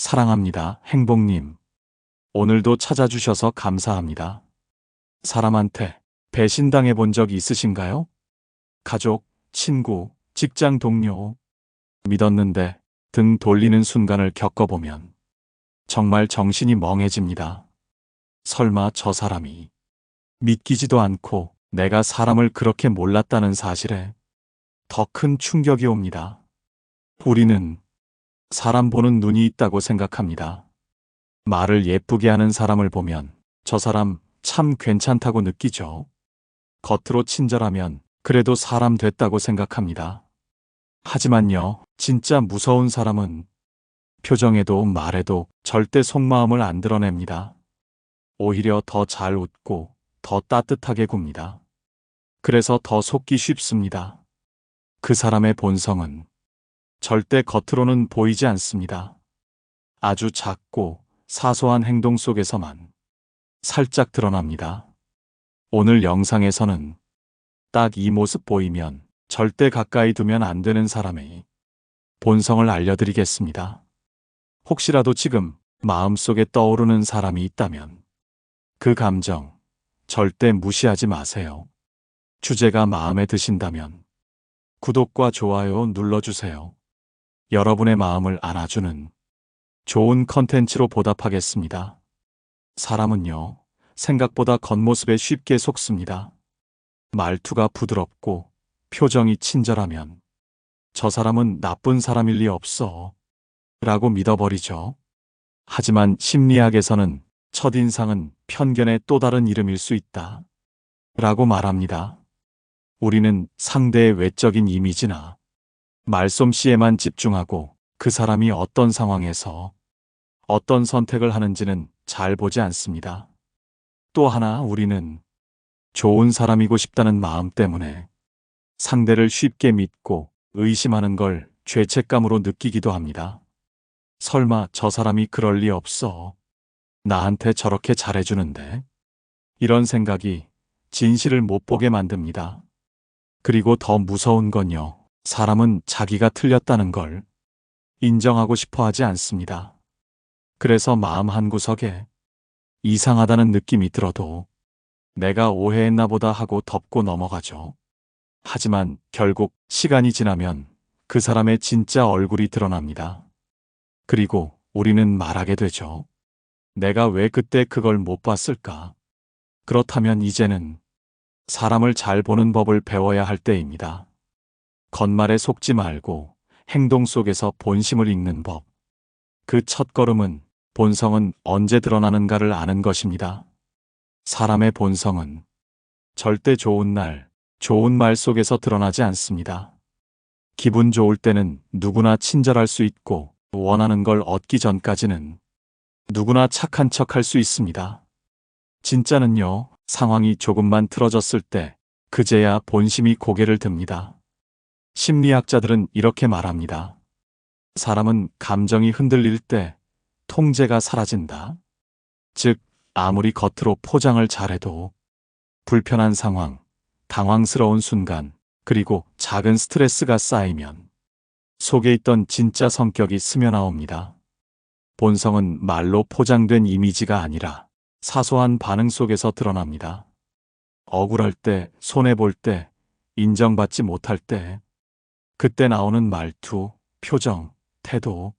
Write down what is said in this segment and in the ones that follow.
사랑합니다, 행복님. 오늘도 찾아주셔서 감사합니다. 사람한테 배신당해 본 적 있으신가요? 가족, 친구, 직장 동료. 믿었는데 등 돌리는 순간을 겪어보면 정말 정신이 멍해집니다. 설마 저 사람이 믿기지도 않고 내가 사람을 그렇게 몰랐다는 사실에 더 큰 충격이 옵니다. 우리는 사람 보는 눈이 있다고 생각합니다. 말을 예쁘게 하는 사람을 보면 저 사람 참 괜찮다고 느끼죠. 겉으로 친절하면 그래도 사람 됐다고 생각합니다. 하지만요, 진짜 무서운 사람은 표정에도 말에도 절대 속마음을 안 드러냅니다. 오히려 더 잘 웃고 더 따뜻하게 굽니다. 그래서 더 속기 쉽습니다. 그 사람의 본성은 절대 겉으로는 보이지 않습니다. 아주 작고 사소한 행동 속에서만 살짝 드러납니다. 오늘 영상에서는 딱 이 모습 보이면 절대 가까이 두면 안 되는 사람의 본성을 알려드리겠습니다. 혹시라도 지금 마음속에 떠오르는 사람이 있다면 그 감정 절대 무시하지 마세요. 주제가 마음에 드신다면 구독과 좋아요 눌러주세요. 여러분의 마음을 안아주는 좋은 컨텐츠로 보답하겠습니다. 사람은요, 생각보다 겉모습에 쉽게 속습니다. 말투가 부드럽고 표정이 친절하면 저 사람은 나쁜 사람일 리 없어 라고 믿어버리죠. 하지만 심리학에서는 첫인상은 편견의 또 다른 이름일 수 있다 라고 말합니다. 우리는 상대의 외적인 이미지나 말솜씨에만 집중하고 그 사람이 어떤 상황에서 어떤 선택을 하는지는 잘 보지 않습니다. 또 하나 우리는 좋은 사람이고 싶다는 마음 때문에 상대를 쉽게 믿고 의심하는 걸 죄책감으로 느끼기도 합니다. 설마 저 사람이 그럴 리 없어. 나한테 저렇게 잘해주는데. 이런 생각이 진실을 못 보게 만듭니다. 그리고 더 무서운 건요, 사람은 자기가 틀렸다는 걸 인정하고 싶어 하지 않습니다. 그래서 마음 한구석에 이상하다는 느낌이 들어도 내가 오해했나 보다 하고 덮고 넘어가죠. 하지만 결국 시간이 지나면 그 사람의 진짜 얼굴이 드러납니다. 그리고 우리는 말하게 되죠. 내가 왜 그때 그걸 못 봤을까? 그렇다면 이제는 사람을 잘 보는 법을 배워야 할 때입니다. 겉말에 속지 말고 행동 속에서 본심을 읽는 법. 그 첫걸음은 본성은 언제 드러나는가를 아는 것입니다. 사람의 본성은 절대 좋은 날, 좋은 말 속에서 드러나지 않습니다. 기분 좋을 때는 누구나 친절할 수 있고 원하는 걸 얻기 전까지는 누구나 착한 척 할 수 있습니다. 진짜는요, 상황이 조금만 틀어졌을 때 그제야 본심이 고개를 듭니다. 심리학자들은 이렇게 말합니다. 사람은 감정이 흔들릴 때 통제가 사라진다. 즉, 아무리 겉으로 포장을 잘해도 불편한 상황, 당황스러운 순간, 그리고 작은 스트레스가 쌓이면 속에 있던 진짜 성격이 스며나옵니다. 본성은 말로 포장된 이미지가 아니라 사소한 반응 속에서 드러납니다. 억울할 때, 손해볼 때, 인정받지 못할 때, 그때 나오는 말투, 표정, 태도,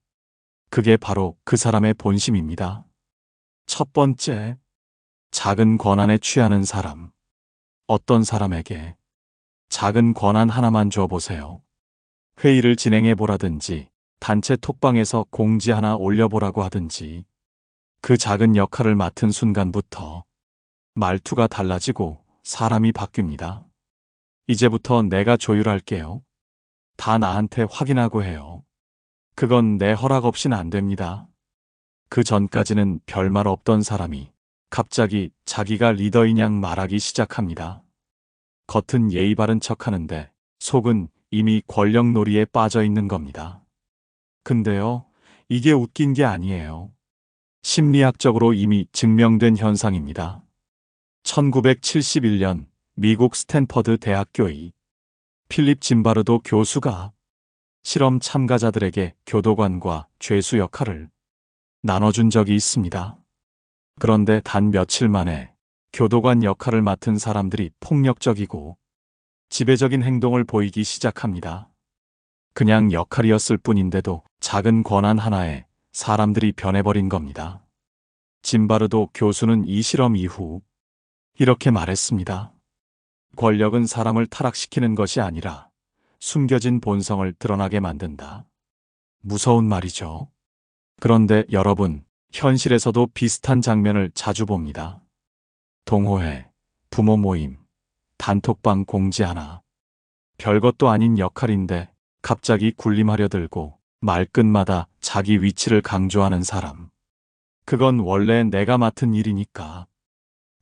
그게 바로 그 사람의 본심입니다. 첫 번째, 작은 권한에 취하는 사람. 어떤 사람에게 작은 권한 하나만 줘보세요. 회의를 진행해 보라든지, 단체 톡방에서 공지 하나 올려보라고 하든지, 그 작은 역할을 맡은 순간부터 말투가 달라지고 사람이 바뀝니다. 이제부터 내가 조율할게요. 다 나한테 확인하고 해요. 그건 내 허락 없이는 안 됩니다. 그 전까지는 별말 없던 사람이 갑자기 자기가 리더인 양 말하기 시작합니다. 겉은 예의 바른 척하는데 속은 이미 권력놀이에 빠져 있는 겁니다. 근데요, 이게 웃긴 게 아니에요. 심리학적으로 이미 증명된 현상입니다. 1971년 미국 스탠퍼드 대학교의 필립 짐바르도 교수가 실험 참가자들에게 교도관과 죄수 역할을 나눠준 적이 있습니다. 그런데 단 며칠 만에 교도관 역할을 맡은 사람들이 폭력적이고 지배적인 행동을 보이기 시작합니다. 그냥 역할이었을 뿐인데도 작은 권한 하나에 사람들이 변해버린 겁니다. 짐바르도 교수는 이 실험 이후 이렇게 말했습니다. 권력은 사람을 타락시키는 것이 아니라 숨겨진 본성을 드러나게 만든다. 무서운 말이죠. 그런데 여러분, 현실에서도 비슷한 장면을 자주 봅니다. 동호회, 부모 모임, 단톡방 공지 하나. 별것도 아닌 역할인데 갑자기 군림하려 들고 말끝마다 자기 위치를 강조하는 사람. 그건 원래 내가 맡은 일이니까.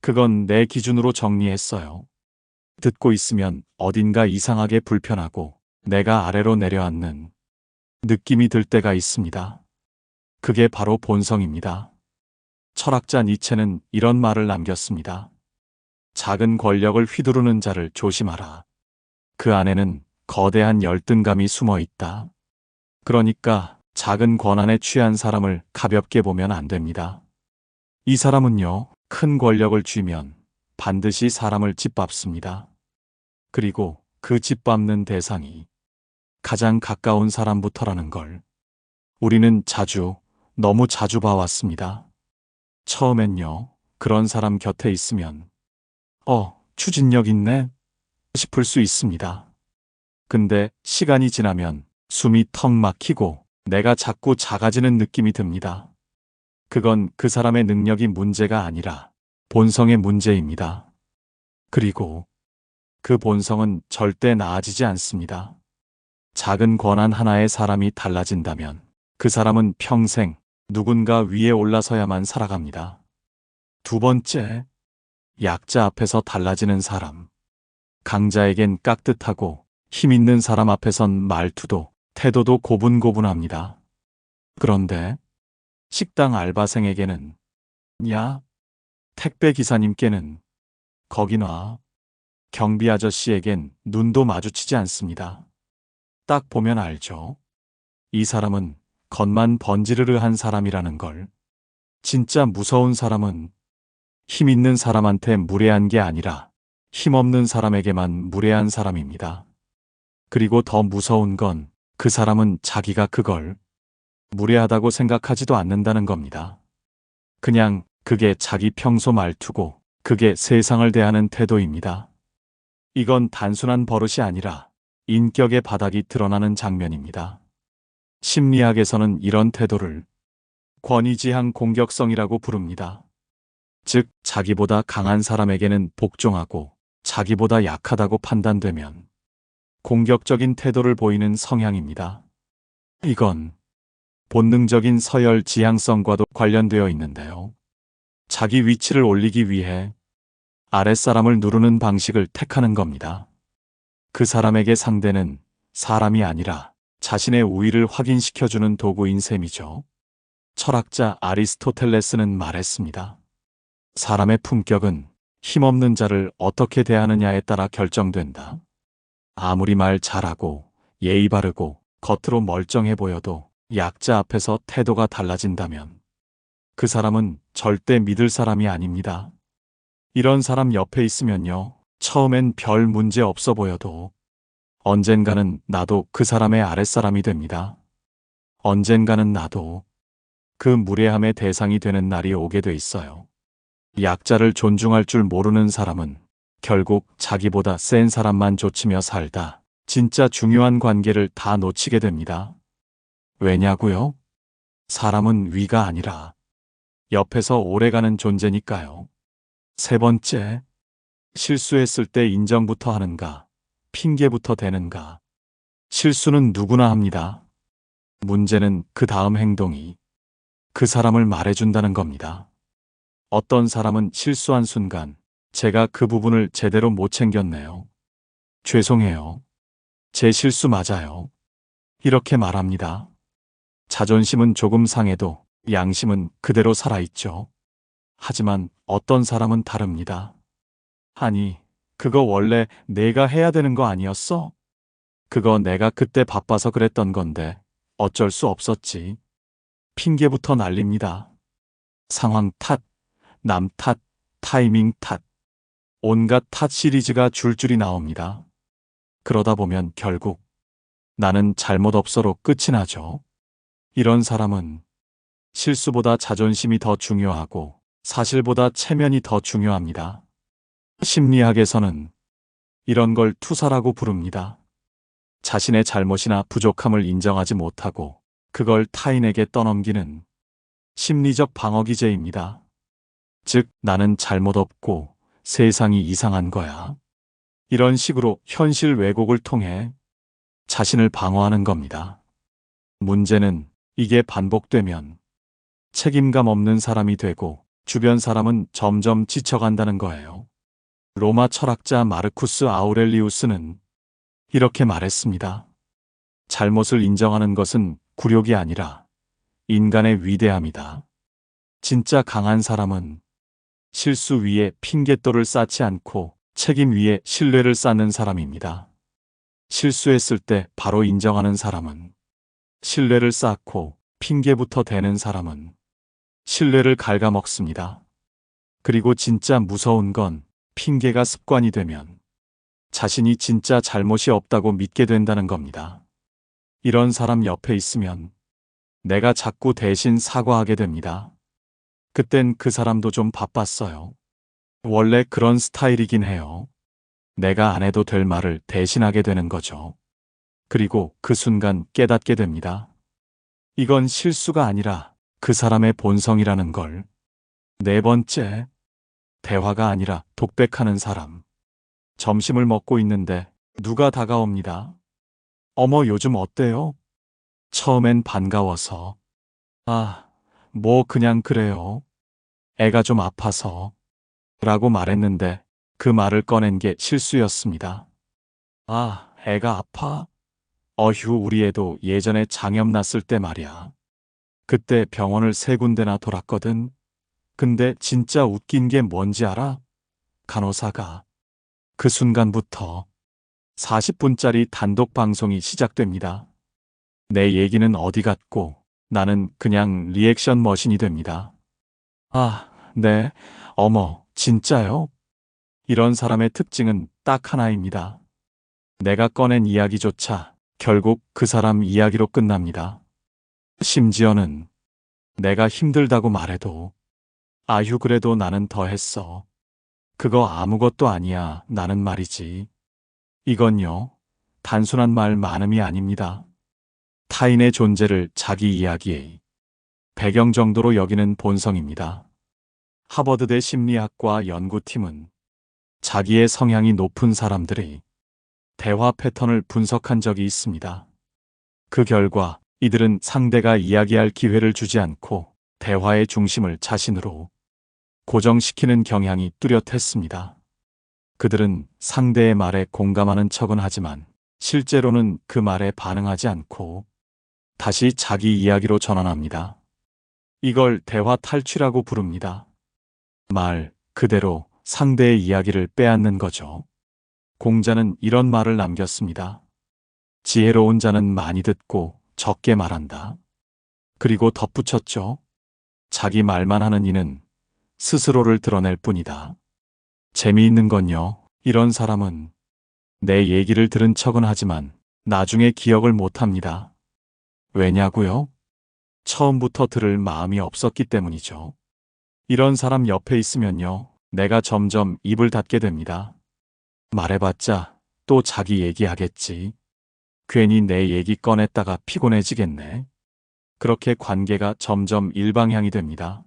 그건 내 기준으로 정리했어요. 듣고 있으면 어딘가 이상하게 불편하고 내가 아래로 내려앉는 느낌이 들 때가 있습니다. 그게 바로 본성입니다. 철학자 니체는 이런 말을 남겼습니다. 작은 권력을 휘두르는 자를 조심하라. 그 안에는 거대한 열등감이 숨어 있다. 그러니까 작은 권한에 취한 사람을 가볍게 보면 안 됩니다. 이 사람은요, 큰 권력을 쥐면 반드시 사람을 짓밟습니다. 그리고 그 짓밟는 대상이 가장 가까운 사람부터라는 걸 우리는 너무 자주 봐왔습니다. 처음엔요, 그런 사람 곁에 있으면 추진력 있네 싶을 수 있습니다. 근데 시간이 지나면 숨이 턱 막히고 내가 자꾸 작아지는 느낌이 듭니다. 그건 그 사람의 능력이 문제가 아니라 본성의 문제입니다. 그리고 그 본성은 절대 나아지지 않습니다. 작은 권한 하나에 사람이 달라진다면 그 사람은 평생 누군가 위에 올라서야만 살아갑니다. 두 번째, 약자 앞에서 달라지는 사람. 강자에겐 깍듯하고 힘 있는 사람 앞에선 말투도 태도도 고분고분합니다. 그런데 식당 알바생에게는 야, 택배 기사님께는 거기 놔. 경비 아저씨에겐 눈도 마주치지 않습니다. 딱 보면 알죠. 이 사람은 겉만 번지르르한 사람이라는 걸. 진짜 무서운 사람은 힘 있는 사람한테 무례한 게 아니라 힘없는 사람에게만 무례한 사람입니다. 그리고 더 무서운 건 그 사람은 자기가 그걸 무례하다고 생각하지도 않는다는 겁니다. 그냥 그게 자기 평소 말투고 그게 세상을 대하는 태도입니다. 이건 단순한 버릇이 아니라 인격의 바닥이 드러나는 장면입니다. 심리학에서는 이런 태도를 권위지향 공격성이라고 부릅니다. 즉, 자기보다 강한 사람에게는 복종하고 자기보다 약하다고 판단되면 공격적인 태도를 보이는 성향입니다. 이건 본능적인 서열 지향성과도 관련되어 있는데요. 자기 위치를 올리기 위해 아랫사람을 누르는 방식을 택하는 겁니다. 그 사람에게 상대는 사람이 아니라 자신의 우위를 확인시켜주는 도구인 셈이죠. 철학자 아리스토텔레스는 말했습니다. 사람의 품격은 힘없는 자를 어떻게 대하느냐에 따라 결정된다. 아무리 말 잘하고 예의 바르고 겉으로 멀쩡해 보여도 약자 앞에서 태도가 달라진다면 그 사람은 절대 믿을 사람이 아닙니다. 이런 사람 옆에 있으면요, 처음엔 별 문제 없어 보여도 언젠가는 나도 그 사람의 아랫사람이 됩니다. 언젠가는 나도 그 무례함의 대상이 되는 날이 오게 돼 있어요. 약자를 존중할 줄 모르는 사람은 결국 자기보다 센 사람만 좇으며 살다 진짜 중요한 관계를 다 놓치게 됩니다. 왜냐고요? 사람은 위가 아니라 옆에서 오래가는 존재니까요. 세 번째, 실수했을 때 인정부터 하는가, 핑계부터 대는가. 실수는 누구나 합니다. 문제는 그 다음 행동이 그 사람을 말해준다는 겁니다. 어떤 사람은 실수한 순간 제가 그 부분을 제대로 못 챙겼네요. 죄송해요. 제 실수 맞아요. 이렇게 말합니다. 자존심은 조금 상해도 양심은 그대로 살아있죠. 하지만 어떤 사람은 다릅니다. 아니, 그거 원래 내가 해야 되는 거 아니었어? 그거 내가 그때 바빠서 그랬던 건데 어쩔 수 없었지. 핑계부터 날립니다. 상황 탓, 남 탓, 타이밍 탓, 온갖 탓 시리즈가 줄줄이 나옵니다. 그러다 보면 결국 나는 잘못 없어로 끝이 나죠. 이런 사람은 실수보다 자존심이 더 중요하고 사실보다 체면이 더 중요합니다. 심리학에서는 이런 걸 투사라고 부릅니다. 자신의 잘못이나 부족함을 인정하지 못하고 그걸 타인에게 떠넘기는 심리적 방어 기제입니다. 즉, 나는 잘못 없고 세상이 이상한 거야. 이런 식으로 현실 왜곡을 통해 자신을 방어하는 겁니다. 문제는 이게 반복되면 책임감 없는 사람이 되고 주변 사람은 점점 지쳐간다는 거예요. 로마 철학자 마르쿠스 아우렐리우스는 이렇게 말했습니다. 잘못을 인정하는 것은 굴욕이 아니라 인간의 위대함이다. 진짜 강한 사람은 실수 위에 핑곗돌을 쌓지 않고 책임 위에 신뢰를 쌓는 사람입니다. 실수했을 때 바로 인정하는 사람은 신뢰를 쌓고 핑계부터 대는 사람은 신뢰를 갉아먹습니다. 그리고 진짜 무서운 건 핑계가 습관이 되면 자신이 진짜 잘못이 없다고 믿게 된다는 겁니다. 이런 사람 옆에 있으면 내가 자꾸 대신 사과하게 됩니다. 그땐 그 사람도 좀 바빴어요. 원래 그런 스타일이긴 해요. 내가 안 해도 될 말을 대신하게 되는 거죠. 그리고 그 순간 깨닫게 됩니다. 이건 실수가 아니라 그 사람의 본성이라는 걸. 네 번째, 대화가 아니라 독백하는 사람. 점심을 먹고 있는데 누가 다가옵니다. 어머, 요즘 어때요? 처음엔 반가워서. 뭐 그냥 그래요. 애가 좀 아파서. 라고 말했는데 그 말을 꺼낸 게 실수였습니다. 애가 아파? 어휴, 우리 애도 예전에 장염 났을 때 말이야. 그때 병원을 3군데나 돌았거든. 근데 진짜 웃긴 게 뭔지 알아? 간호사가 그 순간부터 40분짜리 단독 방송이 시작됩니다. 내 얘기는 어디 갔고 나는 그냥 리액션 머신이 됩니다. 네, 어머, 진짜요? 이런 사람의 특징은 딱 하나입니다. 내가 꺼낸 이야기조차 결국 그 사람 이야기로 끝납니다. 심지어는 내가 힘들다고 말해도 아휴, 그래도 나는 더 했어. 그거 아무것도 아니야, 나는 말이지. 이건요, 단순한 말 많음이 아닙니다. 타인의 존재를 자기 이야기의 배경 정도로 여기는 본성입니다. 하버드대 심리학과 연구팀은 자기의 성향이 높은 사람들의 대화 패턴을 분석한 적이 있습니다. 그 결과 이들은 상대가 이야기할 기회를 주지 않고 대화의 중심을 자신으로 고정시키는 경향이 뚜렷했습니다. 그들은 상대의 말에 공감하는 척은 하지만 실제로는 그 말에 반응하지 않고 다시 자기 이야기로 전환합니다. 이걸 대화 탈취라고 부릅니다. 말 그대로 상대의 이야기를 빼앗는 거죠. 공자는 이런 말을 남겼습니다. 지혜로운 자는 많이 듣고 적게 말한다. 그리고 덧붙였죠. 자기 말만 하는 이는 스스로를 드러낼 뿐이다. 재미있는 건요, 이런 사람은 내 얘기를 들은 척은 하지만 나중에 기억을 못합니다. 왜냐고요? 처음부터 들을 마음이 없었기 때문이죠. 이런 사람 옆에 있으면요, 내가 점점 입을 닫게 됩니다. 말해봤자 또 자기 얘기하겠지. 괜히 내 얘기 꺼냈다가 피곤해지겠네. 그렇게 관계가 점점 일방향이 됩니다.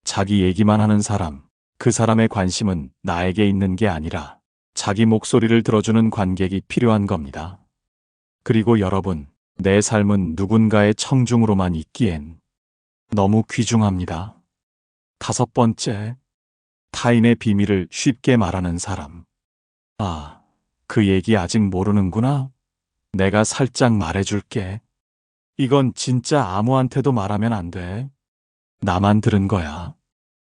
자기 얘기만 하는 사람, 그 사람의 관심은 나에게 있는 게 아니라 자기 목소리를 들어주는 관객이 필요한 겁니다. 그리고 여러분, 내 삶은 누군가의 청중으로만 있기엔 너무 귀중합니다. 5번째, 타인의 비밀을 쉽게 말하는 사람. 그 얘기 아직 모르는구나? 내가 살짝 말해줄게. 이건 진짜 아무한테도 말하면 안 돼. 나만 들은 거야.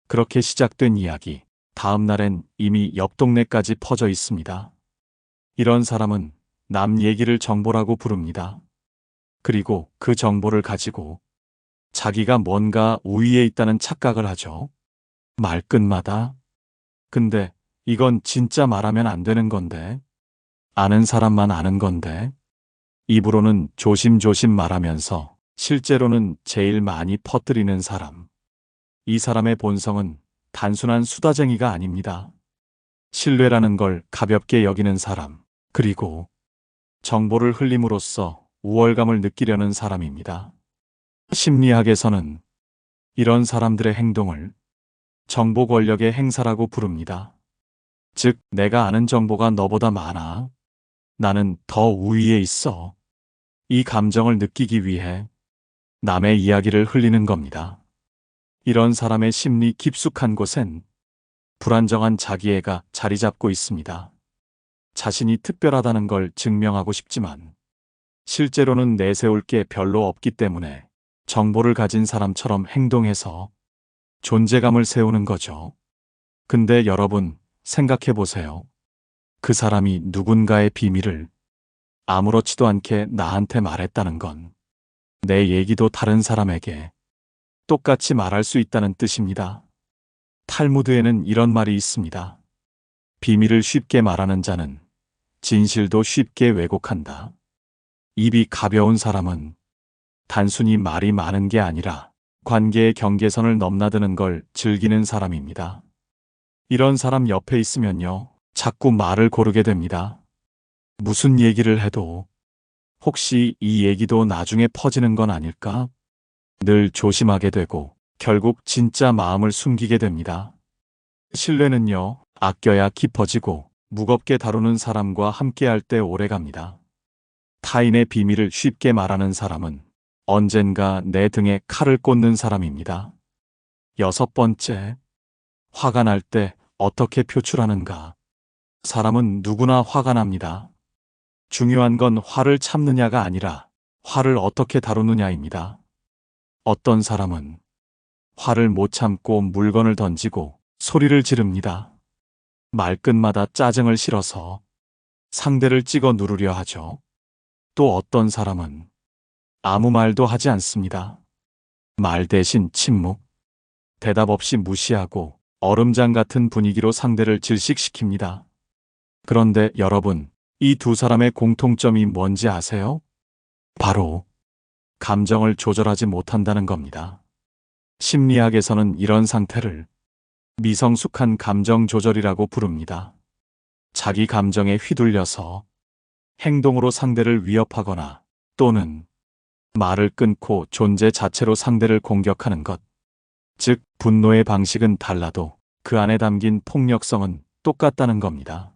그렇게 시작된 이야기, 다음 날엔 이미 옆 동네까지 퍼져 있습니다. 이런 사람은 남 얘기를 정보라고 부릅니다. 그리고 그 정보를 가지고 자기가 뭔가 우위에 있다는 착각을 하죠. 말끝마다. 근데 이건 진짜 말하면 안 되는 건데. 아는 사람만 아는 건데. 입으로는 조심조심 말하면서 실제로는 제일 많이 퍼뜨리는 사람. 이 사람의 본성은 단순한 수다쟁이가 아닙니다. 신뢰라는 걸 가볍게 여기는 사람, 그리고 정보를 흘림으로써 우월감을 느끼려는 사람입니다. 심리학에서는 이런 사람들의 행동을 정보 권력의 행사라고 부릅니다. 즉, 내가 아는 정보가 너보다 많아. 나는 더 우위에 있어. 이 감정을 느끼기 위해 남의 이야기를 흘리는 겁니다. 이런 사람의 심리 깊숙한 곳엔 불안정한 자기애가 자리 잡고 있습니다. 자신이 특별하다는 걸 증명하고 싶지만 실제로는 내세울 게 별로 없기 때문에 정보를 가진 사람처럼 행동해서 존재감을 세우는 거죠. 근데 여러분, 생각해 보세요. 그 사람이 누군가의 비밀을 아무렇지도 않게 나한테 말했다는 건 내 얘기도 다른 사람에게 똑같이 말할 수 있다는 뜻입니다. 탈무드에는 이런 말이 있습니다. 비밀을 쉽게 말하는 자는 진실도 쉽게 왜곡한다. 입이 가벼운 사람은 단순히 말이 많은 게 아니라 관계의 경계선을 넘나드는 걸 즐기는 사람입니다. 이런 사람 옆에 있으면요, 자꾸 말을 고르게 됩니다. 무슨 얘기를 해도 혹시 이 얘기도 나중에 퍼지는 건 아닐까? 늘 조심하게 되고 결국 진짜 마음을 숨기게 됩니다. 신뢰는요, 아껴야 깊어지고 무겁게 다루는 사람과 함께할 때 오래갑니다. 타인의 비밀을 쉽게 말하는 사람은 언젠가 내 등에 칼을 꽂는 사람입니다. 6번째, 화가 날 때 어떻게 표출하는가? 사람은 누구나 화가 납니다. 중요한 건 화를 참느냐가 아니라 화를 어떻게 다루느냐입니다. 어떤 사람은 화를 못 참고 물건을 던지고 소리를 지릅니다. 말끝마다 짜증을 실어서 상대를 찍어 누르려 하죠. 또 어떤 사람은 아무 말도 하지 않습니다. 말 대신 침묵, 대답 없이 무시하고 얼음장 같은 분위기로 상대를 질식시킵니다. 그런데 여러분, 이 두 사람의 공통점이 뭔지 아세요? 바로 감정을 조절하지 못한다는 겁니다. 심리학에서는 이런 상태를 미성숙한 감정 조절이라고 부릅니다. 자기 감정에 휘둘려서 행동으로 상대를 위협하거나 또는 말을 끊고 존재 자체로 상대를 공격하는 것. 즉, 분노의 방식은 달라도 그 안에 담긴 폭력성은 똑같다는 겁니다.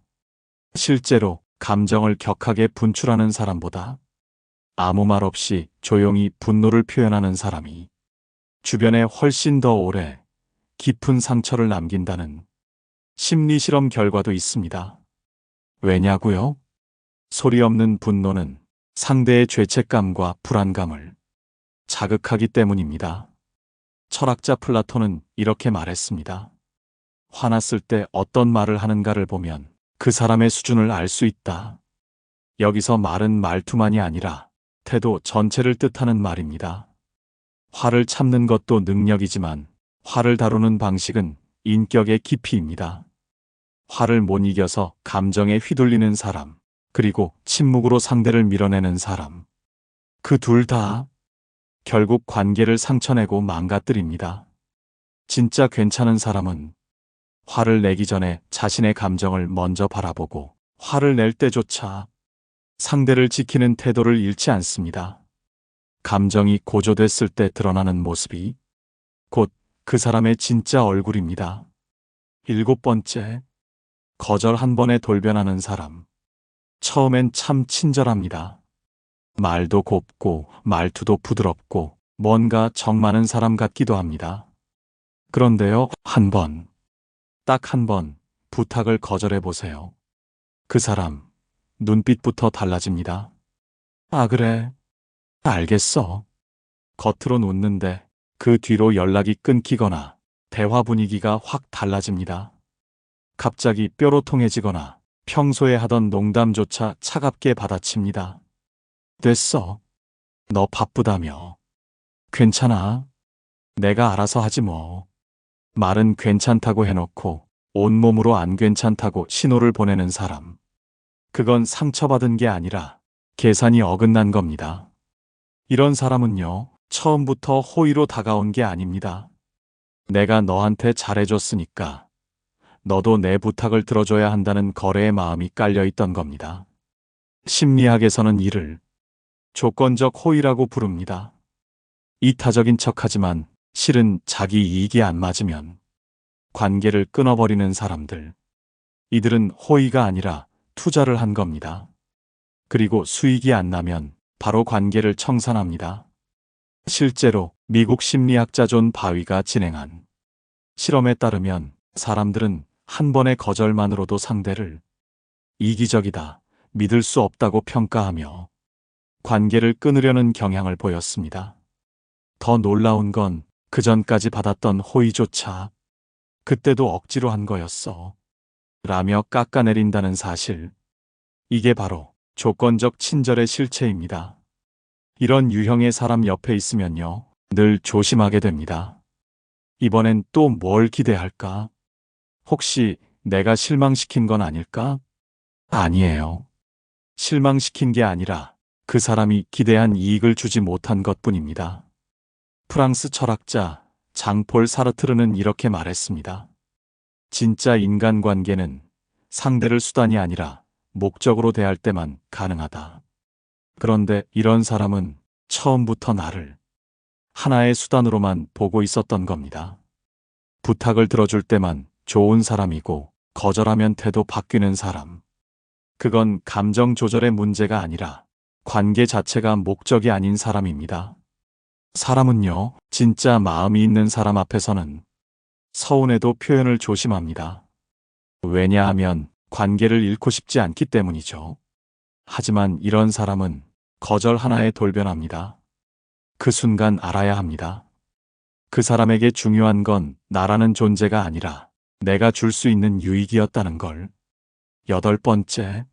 실제로 감정을 격하게 분출하는 사람보다 아무 말 없이 조용히 분노를 표현하는 사람이 주변에 훨씬 더 오래 깊은 상처를 남긴다는 심리 실험 결과도 있습니다. 왜냐고요? 소리 없는 분노는 상대의 죄책감과 불안감을 자극하기 때문입니다. 철학자 플라톤은 이렇게 말했습니다. 화났을 때 어떤 말을 하는가를 보면 그 사람의 수준을 알 수 있다. 여기서 말은 말투만이 아니라 태도 전체를 뜻하는 말입니다. 화를 참는 것도 능력이지만 화를 다루는 방식은 인격의 깊이입니다. 화를 못 이겨서 감정에 휘둘리는 사람, 그리고 침묵으로 상대를 밀어내는 사람. 그 둘 다 결국 관계를 상처내고 망가뜨립니다. 진짜 괜찮은 사람은 화를 내기 전에 자신의 감정을 먼저 바라보고 화를 낼 때조차 상대를 지키는 태도를 잃지 않습니다. 감정이 고조됐을 때 드러나는 모습이 곧 그 사람의 진짜 얼굴입니다. 7번째, 거절 한 번에 돌변하는 사람. 처음엔 참 친절합니다. 말도 곱고 말투도 부드럽고 뭔가 정 많은 사람 같기도 합니다. 그런데요, 딱 한 번 부탁을 거절해 보세요. 그 사람 눈빛부터 달라집니다. 아, 그래. 알겠어. 겉으론 웃는데 그 뒤로 연락이 끊기거나 대화 분위기가 확 달라집니다. 갑자기 뾰로통해지거나 평소에 하던 농담조차 차갑게 받아칩니다. 됐어. 너 바쁘다며. 괜찮아. 내가 알아서 하지 뭐. 말은 괜찮다고 해놓고 온몸으로 안 괜찮다고 신호를 보내는 사람. 그건 상처받은 게 아니라 계산이 어긋난 겁니다. 이런 사람은요, 처음부터 호의로 다가온 게 아닙니다. 내가 너한테 잘해줬으니까 너도 내 부탁을 들어줘야 한다는 거래의 마음이 깔려 있던 겁니다. 심리학에서는 이를 조건적 호의라고 부릅니다. 이타적인 척하지만 실은 자기 이익이 안 맞으면 관계를 끊어버리는 사람들. 이들은 호의가 아니라 투자를 한 겁니다. 그리고 수익이 안 나면 바로 관계를 청산합니다. 실제로 미국 심리학자 존 바위가 진행한 실험에 따르면 사람들은 한 번의 거절만으로도 상대를 이기적이다, 믿을 수 없다고 평가하며 관계를 끊으려는 경향을 보였습니다. 더 놀라운 건 그전까지 받았던 호의조차 그때도 억지로 한 거였어 라며 깎아내린다는 사실. 이게 바로 조건적 친절의 실체입니다. 이런 유형의 사람 옆에 있으면요, 늘 조심하게 됩니다. 이번엔 또 뭘 기대할까? 혹시 내가 실망시킨 건 아닐까? 아니에요. 실망시킨 게 아니라 그 사람이 기대한 이익을 주지 못한 것뿐입니다. 프랑스 철학자 장폴 사르트르는 이렇게 말했습니다. 진짜 인간관계는 상대를 수단이 아니라 목적으로 대할 때만 가능하다. 그런데 이런 사람은 처음부터 나를 하나의 수단으로만 보고 있었던 겁니다. 부탁을 들어줄 때만 좋은 사람이고 거절하면 태도 바뀌는 사람. 그건 감정 조절의 문제가 아니라 관계 자체가 목적이 아닌 사람입니다. 사람은요, 진짜 마음이 있는 사람 앞에서는 서운해도 표현을 조심합니다. 왜냐하면 관계를 잃고 싶지 않기 때문이죠. 하지만 이런 사람은 거절 하나에 돌변합니다. 그 순간 알아야 합니다. 그 사람에게 중요한 건 나라는 존재가 아니라 내가 줄 수 있는 유익이었다는 걸. 8번째,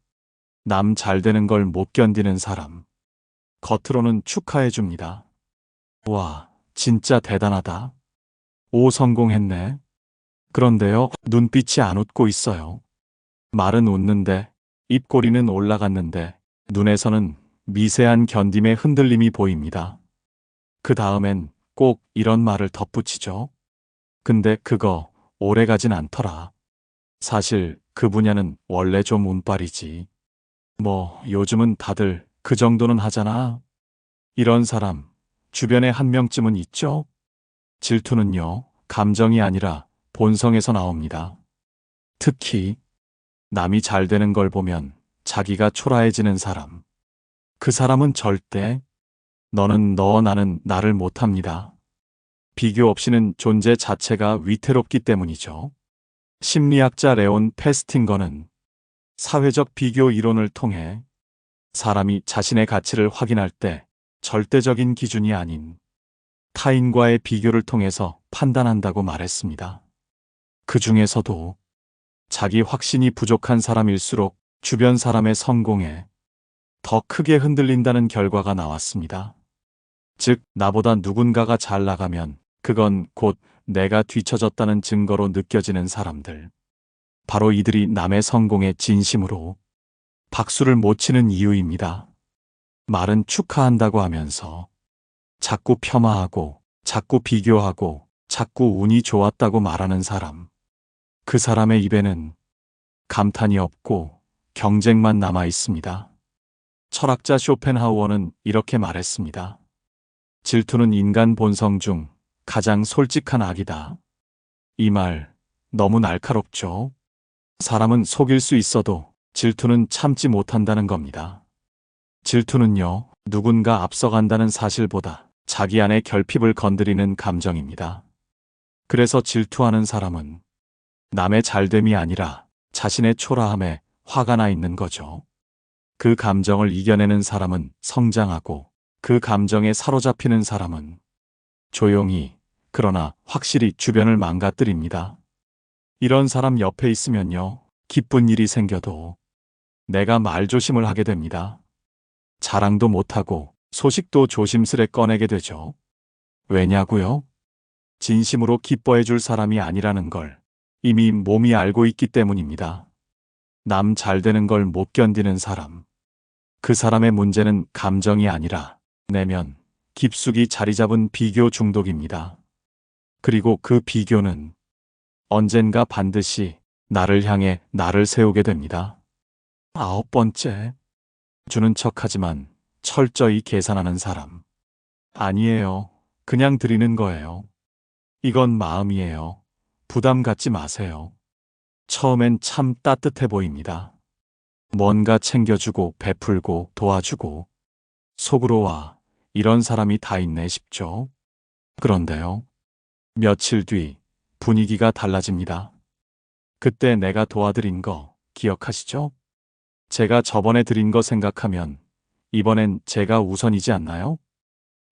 남 잘 되는 걸 못 견디는 사람. 겉으로는 축하해 줍니다. 와, 진짜 대단하다. 오, 성공했네. 그런데요, 눈빛이 안 웃고 있어요. 말은 웃는데, 입꼬리는 올라갔는데, 눈에서는 미세한 견딤의 흔들림이 보입니다. 그 다음엔 꼭 이런 말을 덧붙이죠. 근데 그거 오래 가진 않더라. 사실 그 분야는 원래 좀 운빨이지. 뭐 요즘은 다들 그 정도는 하잖아. 이런 사람 주변에 한 명쯤은 있죠? 질투는요, 감정이 아니라 본성에서 나옵니다. 특히 남이 잘 되는 걸 보면 자기가 초라해지는 사람. 그 사람은 절대 너는 너 나는 나를 못합니다. 비교 없이는 존재 자체가 위태롭기 때문이죠. 심리학자 레온 페스팅거는 사회적 비교 이론을 통해 사람이 자신의 가치를 확인할 때 절대적인 기준이 아닌 타인과의 비교를 통해서 판단한다고 말했습니다. 그 중에서도 자기 확신이 부족한 사람일수록 주변 사람의 성공에 더 크게 흔들린다는 결과가 나왔습니다. 즉, 나보다 누군가가 잘 나가면 그건 곧 내가 뒤처졌다는 증거로 느껴지는 사람들. 바로 이들이 남의 성공에 진심으로 박수를 못 치는 이유입니다. 말은 축하한다고 하면서 자꾸 폄하하고 자꾸 비교하고 자꾸 운이 좋았다고 말하는 사람. 그 사람의 입에는 감탄이 없고 경쟁만 남아 있습니다. 철학자 쇼펜하우어는 이렇게 말했습니다. 질투는 인간 본성 중 가장 솔직한 악이다. 이 말 너무 날카롭죠? 사람은 속일 수 있어도 질투는 참지 못한다는 겁니다. 질투는요, 누군가 앞서간다는 사실보다 자기 안의 결핍을 건드리는 감정입니다. 그래서 질투하는 사람은 남의 잘됨이 아니라 자신의 초라함에 화가 나 있는 거죠. 그 감정을 이겨내는 사람은 성장하고 그 감정에 사로잡히는 사람은 조용히 그러나 확실히 주변을 망가뜨립니다. 이런 사람 옆에 있으면요, 기쁜 일이 생겨도 내가 말조심을 하게 됩니다. 자랑도 못하고 소식도 조심스레 꺼내게 되죠. 왜냐고요? 진심으로 기뻐해 줄 사람이 아니라는 걸 이미 몸이 알고 있기 때문입니다. 남 잘 되는 걸 못 견디는 사람. 그 사람의 문제는 감정이 아니라 내면 깊숙이 자리 잡은 비교 중독입니다. 그리고 그 비교는 언젠가 반드시 나를 향해 나를 세우게 됩니다. 9번째, 주는 척하지만 철저히 계산하는 사람. 아니에요. 그냥 드리는 거예요. 이건 마음이에요. 부담 갖지 마세요. 처음엔 참 따뜻해 보입니다. 뭔가 챙겨주고 베풀고 도와주고 속으로 와, 이런 사람이 다 있네 싶죠. 그런데요. 며칠 뒤 분위기가 달라집니다. 그때 내가 도와드린 거 기억하시죠? 제가 저번에 드린 거 생각하면 이번엔 제가 우선이지 않나요?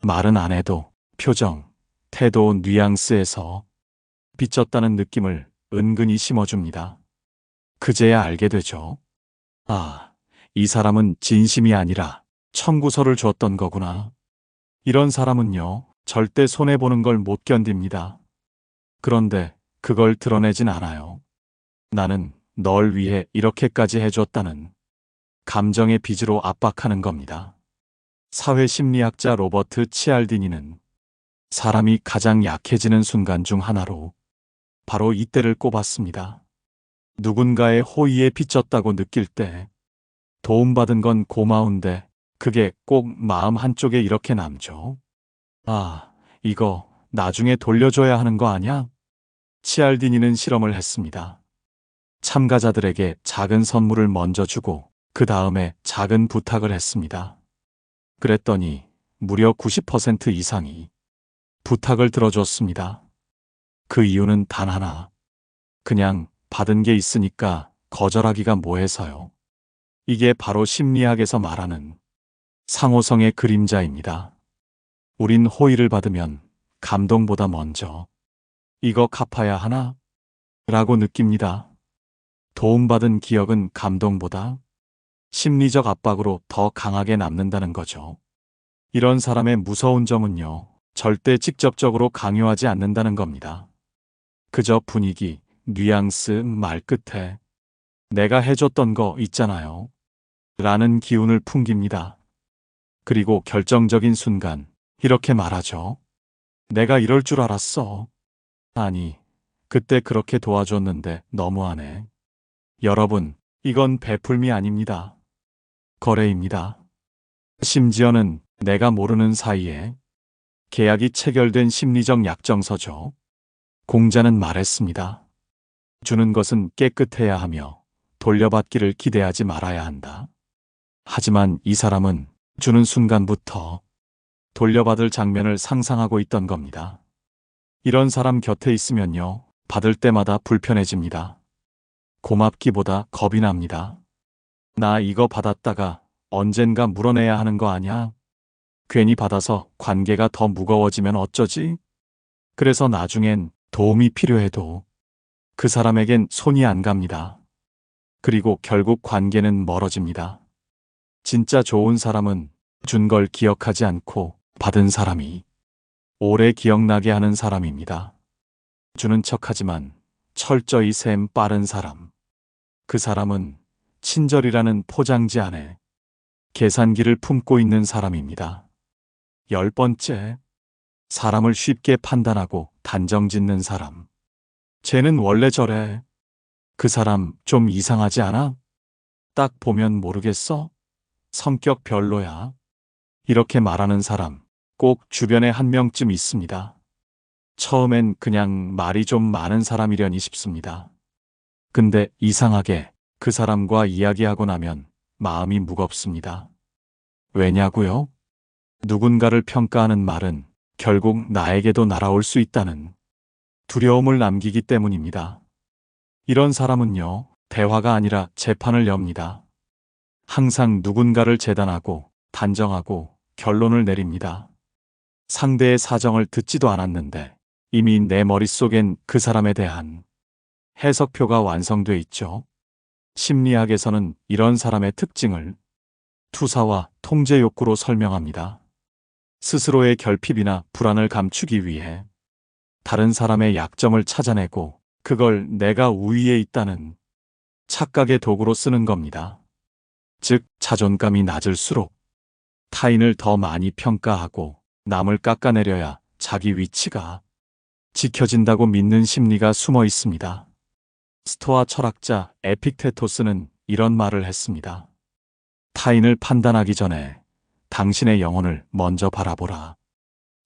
말은 안 해도 표정, 태도, 뉘앙스에서 빚졌다는 느낌을 은근히 심어줍니다. 그제야 알게 되죠. 아, 이 사람은 진심이 아니라 청구서를 줬던 거구나. 이런 사람은요, 절대 손해보는 걸 못 견딥니다. 그런데 그걸 드러내진 않아요. 나는 널 위해 이렇게까지 해줬다는 감정의 빚으로 압박하는 겁니다. 사회심리학자 로버트 치알디니는 사람이 가장 약해지는 순간 중 하나로 바로 이때를 꼽았습니다. 누군가의 호의에 빚졌다고 느낄 때 도움받은 건 고마운데 그게 꼭 마음 한쪽에 이렇게 남죠. 아, 이거 나중에 돌려줘야 하는 거 아냐? 치알디니는 실험을 했습니다. 참가자들에게 작은 선물을 먼저 주고 그 다음에 작은 부탁을 했습니다. 그랬더니 무려 90% 이상이 부탁을 들어줬습니다. 그 이유는 단 하나. 그냥 받은 게 있으니까 거절하기가 뭐해서요. 이게 바로 심리학에서 말하는 상호성의 그림자입니다. 우린 호의를 받으면 감동보다 먼저 이거 갚아야 하나? 라고 느낍니다. 도움받은 기억은 감동보다 심리적 압박으로 더 강하게 남는다는 거죠. 이런 사람의 무서운 점은요, 절대 직접적으로 강요하지 않는다는 겁니다. 그저 분위기, 뉘앙스, 말 끝에 내가 해줬던 거 있잖아요. 라는 기운을 풍깁니다. 그리고 결정적인 순간 이렇게 말하죠. 내가 이럴 줄 알았어. 아니, 그때 그렇게 도와줬는데 너무하네. 여러분, 이건 베풀미 아닙니다. 거래입니다. 심지어는 내가 모르는 사이에 계약이 체결된 심리적 약정서죠. 공자는 말했습니다. 주는 것은 깨끗해야 하며 돌려받기를 기대하지 말아야 한다. 하지만 이 사람은 주는 순간부터 돌려받을 장면을 상상하고 있던 겁니다. 이런 사람 곁에 있으면요, 받을 때마다 불편해집니다. 고맙기보다 겁이 납니다. 나 이거 받았다가 언젠가 물어내야 하는 거 아냐? 괜히 받아서 관계가 더 무거워지면 어쩌지? 그래서 나중엔 도움이 필요해도 그 사람에겐 손이 안 갑니다. 그리고 결국 관계는 멀어집니다. 진짜 좋은 사람은 준 걸 기억하지 않고 받은 사람이 오래 기억나게 하는 사람입니다. 주는 척하지만 철저히 셈 빠른 사람. 그 사람은 친절이라는 포장지 안에 계산기를 품고 있는 사람입니다. 10번째, 사람을 쉽게 판단하고 단정 짓는 사람. 쟤는 원래 저래. 그 사람 좀 이상하지 않아? 딱 보면 모르겠어? 성격 별로야. 이렇게 말하는 사람 꼭 주변에 한 명쯤 있습니다. 처음엔 그냥 말이 좀 많은 사람이려니 싶습니다. 근데 이상하게 그 사람과 이야기하고 나면 마음이 무겁습니다. 왜냐고요? 누군가를 평가하는 말은 결국 나에게도 날아올 수 있다는 두려움을 남기기 때문입니다. 이런 사람은요, 대화가 아니라 재판을 엽니다. 항상 누군가를 재단하고 단정하고 결론을 내립니다. 상대의 사정을 듣지도 않았는데 이미 내 머릿속엔 그 사람에 대한 해석표가 완성돼 있죠. 심리학에서는 이런 사람의 특징을 투사와 통제 욕구로 설명합니다. 스스로의 결핍이나 불안을 감추기 위해 다른 사람의 약점을 찾아내고 그걸 내가 우위에 있다는 착각의 도구로 쓰는 겁니다. 즉, 자존감이 낮을수록 타인을 더 많이 평가하고 남을 깎아내려야 자기 위치가 지켜진다고 믿는 심리가 숨어 있습니다. 스토아 철학자 에픽테토스는 이런 말을 했습니다. 타인을 판단하기 전에 당신의 영혼을 먼저 바라보라.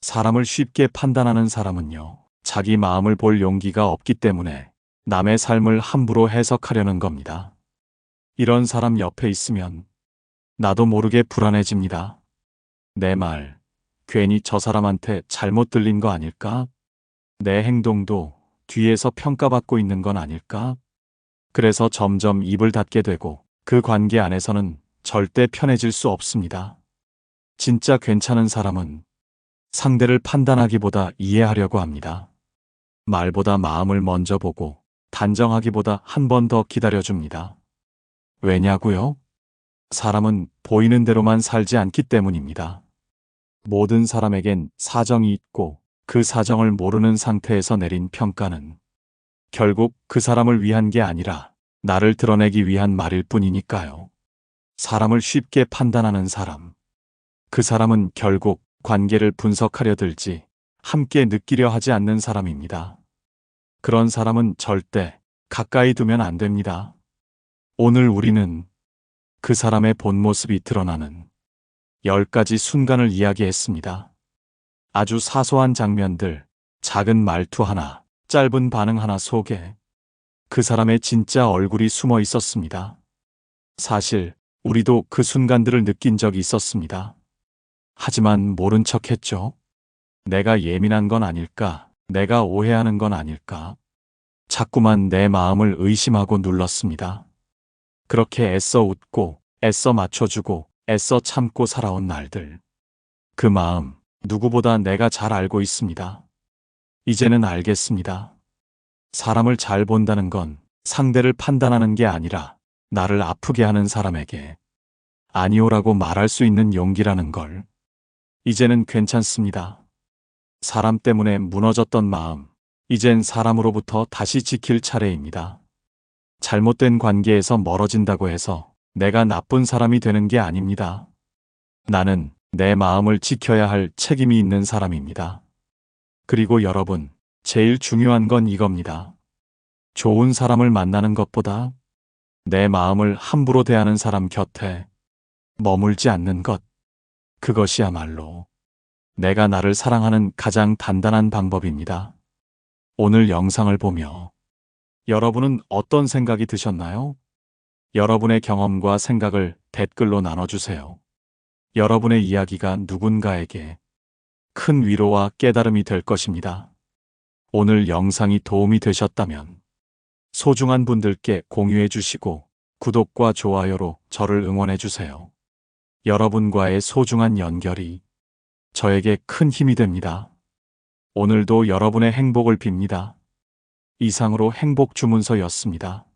사람을 쉽게 판단하는 사람은요, 자기 마음을 볼 용기가 없기 때문에 남의 삶을 함부로 해석하려는 겁니다. 이런 사람 옆에 있으면 나도 모르게 불안해집니다. 내 말, 괜히 저 사람한테 잘못 들린 거 아닐까? 내 행동도 뒤에서 평가받고 있는 건 아닐까? 그래서 점점 입을 닫게 되고 그 관계 안에서는 절대 편해질 수 없습니다. 진짜 괜찮은 사람은 상대를 판단하기보다 이해하려고 합니다. 말보다 마음을 먼저 보고 단정하기보다 한 번 더 기다려줍니다. 왜냐고요? 사람은 보이는 대로만 살지 않기 때문입니다. 모든 사람에겐 사정이 있고 그 사정을 모르는 상태에서 내린 평가는 결국 그 사람을 위한 게 아니라 나를 드러내기 위한 말일 뿐이니까요. 사람을 쉽게 판단하는 사람, 그 사람은 결국 관계를 분석하려 들지 함께 느끼려 하지 않는 사람입니다. 그런 사람은 절대 가까이 두면 안 됩니다. 오늘 우리는 그 사람의 본 모습이 드러나는 10가지 순간을 이야기했습니다. 아주 사소한 장면들, 작은 말투 하나, 짧은 반응 하나 속에 그 사람의 진짜 얼굴이 숨어 있었습니다. 사실 우리도 그 순간들을 느낀 적이 있었습니다. 하지만 모른 척 했죠. 내가 예민한 건 아닐까? 내가 오해하는 건 아닐까? 자꾸만 내 마음을 의심하고 눌렀습니다. 그렇게 애써 웃고, 애써 맞춰주고, 애써 참고 살아온 날들. 그 마음, 누구보다 내가 잘 알고 있습니다. 이제는 알겠습니다. 사람을 잘 본다는 건 상대를 판단하는 게 아니라 나를 아프게 하는 사람에게 아니오라고 말할 수 있는 용기라는 걸. 이제는 괜찮습니다. 사람 때문에 무너졌던 마음, 이젠 사람으로부터 다시 지킬 차례입니다. 잘못된 관계에서 멀어진다고 해서 내가 나쁜 사람이 되는 게 아닙니다. 나는 내 마음을 지켜야 할 책임이 있는 사람입니다. 그리고 여러분, 제일 중요한 건 이겁니다. 좋은 사람을 만나는 것보다 내 마음을 함부로 대하는 사람 곁에 머물지 않는 것. 그것이야말로 내가 나를 사랑하는 가장 단단한 방법입니다. 오늘 영상을 보며 여러분은 어떤 생각이 드셨나요? 여러분의 경험과 생각을 댓글로 나눠주세요. 여러분의 이야기가 누군가에게 큰 위로와 깨달음이 될 것입니다. 오늘 영상이 도움이 되셨다면 소중한 분들께 공유해 주시고 구독과 좋아요로 저를 응원해 주세요. 여러분과의 소중한 연결이 저에게 큰 힘이 됩니다. 오늘도 여러분의 행복을 빕니다. 이상으로 행복 주문서였습니다.